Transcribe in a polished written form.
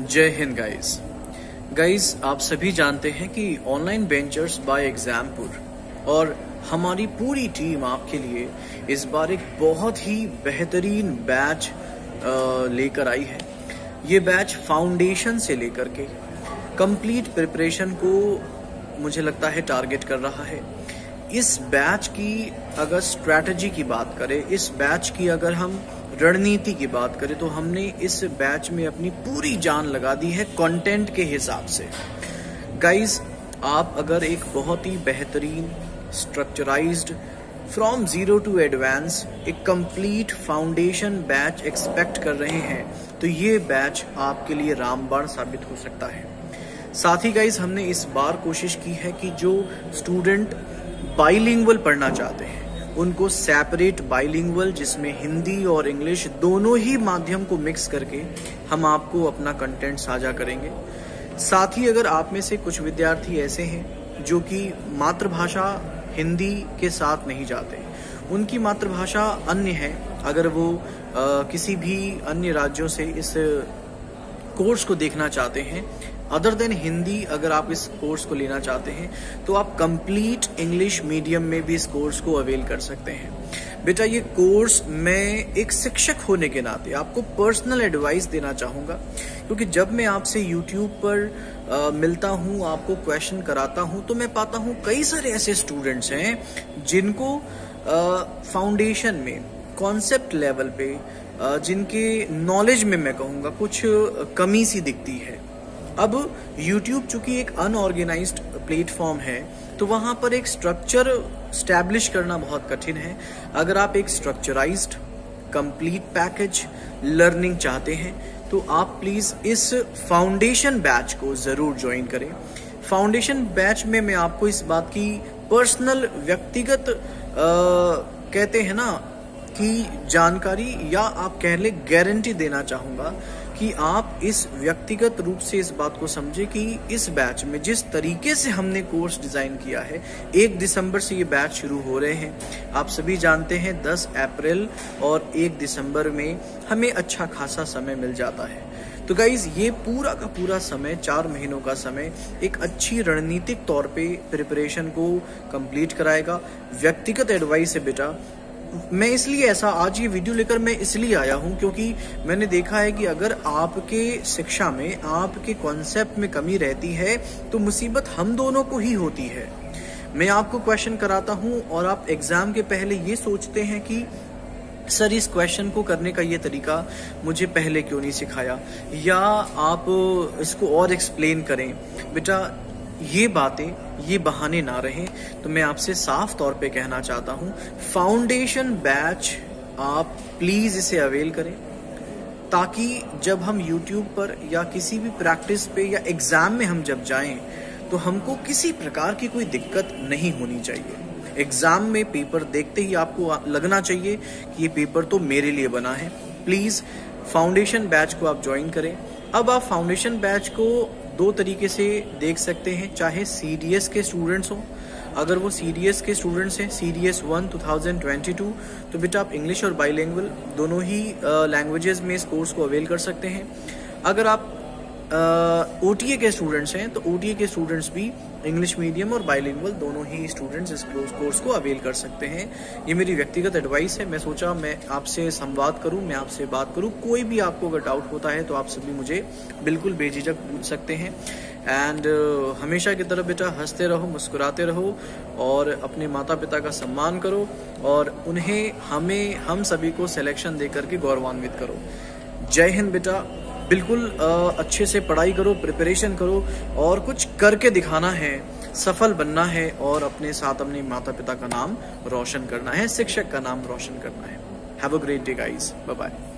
जय हिंद गाइस आप सभी जानते हैं कि ऑनलाइन वेंचर्स बाय एग्जामपुर और हमारी पूरी टीम आपके लिए इस बार एक बहुत ही बेहतरीन बैच लेकर आई है। ये बैच फाउंडेशन से लेकर के कंप्लीट प्रिपरेशन को मुझे लगता है टारगेट कर रहा है। इस बैच की अगर स्ट्रैटेजी की बात करें, इस बैच की अगर हम रणनीति की बात करें, तो हमने इस बैच में अपनी पूरी जान लगा दी है कंटेंट के हिसाब से। गाइस, आप अगर एक बहुत ही बेहतरीन स्ट्रक्चराइज्ड फ्रॉम जीरो टू एडवांस एक कंप्लीट फाउंडेशन बैच एक्सपेक्ट कर रहे हैं, तो ये बैच आपके लिए रामबाण साबित हो सकता है। साथ ही गाइस, हमने इस बार कोशिश की है कि जो स्टूडेंट बाइलिंगुअल पढ़ना चाहते हैं उनको सेपरेट बाइलिंगुअल, जिसमें हिंदी और इंग्लिश दोनों ही माध्यम को मिक्स करके हम आपको अपना कंटेंट साझा करेंगे। साथ ही अगर आप में से कुछ विद्यार्थी ऐसे हैं जो कि मातृभाषा हिंदी के साथ नहीं जाते, उनकी मातृभाषा अन्य है, अगर वो किसी भी अन्य राज्यों से इस कोर्स को देखना चाहते हैं, अदर देन हिंदी अगर आप इस कोर्स को लेना चाहते हैं, तो आप कंप्लीट इंग्लिश मीडियम में भी इस कोर्स को अवेल कर सकते हैं। बेटा, ये कोर्स मैं एक शिक्षक होने के नाते आपको पर्सनल एडवाइस देना चाहूँगा, क्योंकि जब मैं आपसे यूट्यूब पर मिलता हूँ, आपको क्वेश्चन कराता हूँ, तो मैं पाता हूँ कई सारे ऐसे स्टूडेंट्स हैं जिनको फाउंडेशन में कॉन्सेप्ट लेवल पे जिनके नॉलेज में मैं कहूँगा कुछ कमी सी दिखती है। अब YouTube चूंकि एक अनऑर्गेनाइज्ड प्लेटफॉर्म है, तो वहां पर एक स्ट्रक्चर स्टैब्लिश करना बहुत कठिन है। अगर आप एक स्ट्रक्चराइज्ड कंप्लीट पैकेज लर्निंग चाहते हैं, तो आप प्लीज इस फाउंडेशन बैच को जरूर ज्वाइन करें। फाउंडेशन बैच में मैं आपको इस बात की पर्सनल व्यक्तिगत कहते हैं ना कि जानकारी, या आप कह ले गारंटी देना चाहूंगा कि आप इस व्यक्तिगत रूप से इस बात को समझे कि इस बैच में जिस तरीके से हमने कोर्स डिजाइन किया है, 1 दिसंबर से ये बैच शुरू हो रहे हैं। आप सभी जानते हैं 10 अप्रैल और 1 दिसंबर में हमें अच्छा खासा समय मिल जाता है। तो गाइज, ये पूरा का पूरा समय, 4 महीनों का समय, एक अच्छी रणनीतिक तौर पे प्रिपरेशन को कंप्लीट कराएगा। व्यक्तिगत एडवाइस है बेटा। मैं इसलिए ऐसा आज ये वीडियो लेकर मैं इसलिए आया हूं क्योंकि मैंने देखा है कि अगर आपके शिक्षा में, आपके कॉन्सेप्ट में कमी रहती है, तो मुसीबत हम दोनों को ही होती है। मैं आपको क्वेश्चन कराता हूं और आप एग्जाम के पहले ये सोचते हैं कि सर, इस क्वेश्चन को करने का ये तरीका मुझे पहले क्यों नहीं सिखाया, या आप इसको और एक्सप्लेन करें। बेटा, ये बातें, ये बहाने ना रहें। तो मैं आपसे साफ तौर पे कहना चाहता हूं, फाउंडेशन बैच आप प्लीज इसे अवेल करें, ताकि जब हम YouTube पर या किसी भी प्रैक्टिस पे या एग्जाम में हम जब जाएं, तो हमको किसी प्रकार की कोई दिक्कत नहीं होनी चाहिए। एग्जाम में पेपर देखते ही आपको लगना चाहिए कि ये पेपर तो मेरे लिए बना है। प्लीज फाउंडेशन बैच को आप ज्वाइन करें। अब आप फाउंडेशन बैच को 2 तरीके से देख सकते हैं, चाहे CDS के स्टूडेंट्स हो। अगर वो CDS के स्टूडेंट्स हैं, CDS 1 2022, तो बेटा आप इंग्लिश और बाइलिंगुअल दोनों ही लैंग्वेजेस में इस कोर्स को अवेल कर सकते हैं। अगर आप OTA के स्टूडेंट्स हैं, तो OTA के स्टूडेंट्स भी इंग्लिश मीडियम और बाइलिंगुअल दोनों ही स्टूडेंट्स इस कोर्स को अवेल कर सकते हैं। ये मेरी व्यक्तिगत एडवाइस है। मैं सोचा मैं आपसे संवाद करूं, मैं आपसे बात करूं। कोई भी आपको अगर डाउट होता है तो आप सभी मुझे बिल्कुल बेझिझक पूछ सकते हैं। एंड हमेशा की तरह बेटा हंसते रहो, मुस्कुराते रहो और अपने माता पिता का सम्मान करो और उन्हें, हम सभी को सिलेक्शन देकर के गौरवान्वित करो। जय हिंद बेटा। बिल्कुल अच्छे से पढ़ाई करो, प्रिपरेशन करो और कुछ करके दिखाना है, सफल बनना है और अपने साथ अपने माता पिता का नाम रोशन करना है, शिक्षक का नाम रोशन करना है। Have a great day guys, bye bye.